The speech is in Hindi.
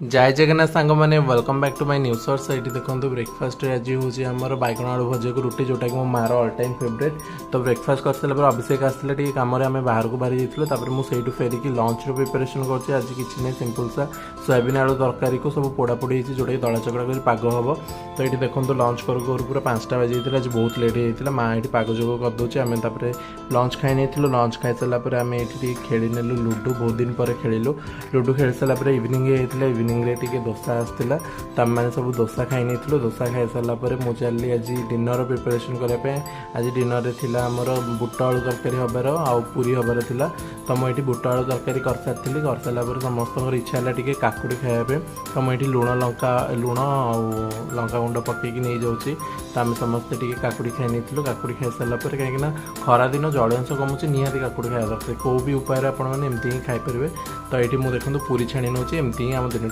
जय जगन्नाथ सांग मैंने welcome back to my new source. ये देखो ब्रेकफास्ट आज हूँ आमर बैगन आलू भजा को रुटी जोटा कि मो मार ऑल टाइम फेवरेट। तो ब्रेकफास्ट कर सारा पर अभिषेक आसला टी कम आम बाहर को बाहरी जाइए मुझे फेरिकी लंच प्रिपेरेसन कर आज कि नहीं सिंपल सा सोयाबीन आलू तरकारी को सब पोड़ापोड़ी जोटा कि दला चकड़ा कर पाग हम। तो ये देखो लंच करू करू पूरा 5टा बजे आज बहुत लेट होता माँ ये पाग जोग करदे आम लंच खाई नहीं लंच खाई सारापर आम ये खेली नेलु लुडो बहुत दिन पर खेलिलु। लुडो खेल सारापर इवनिंग होता इवनिंग टे डोसा आसला तो आम मैंने सब डोसा खाई नहीं डोसा खाई सारापर मुझे चली आज डिनर प्रिपेरेसन करने। आज डिनर थिला आमर बुट आलू तरकारी हबार आउ पूरी हबार थिला। तो मुझे बुट आलू तरकारी कर सारी कर सारापर समस्त इच्छा है टी काकुड़ी खायापे। तो मुझे लुण लंका लंका गुंड पकईकी नहीं जाऊँगी। तो आम समस्ते टी काकुड़ी खाई नहीं काकुड़ी खाई सारापर कहीं खरा दिन जलअंश कमुचे निहाती काकुड़ी खाया दरकार कौ भी उपाय आपने एमती ही खाईपर। तो ये मुझे देखो पूरी छाणी नौची एमती ही आम दिन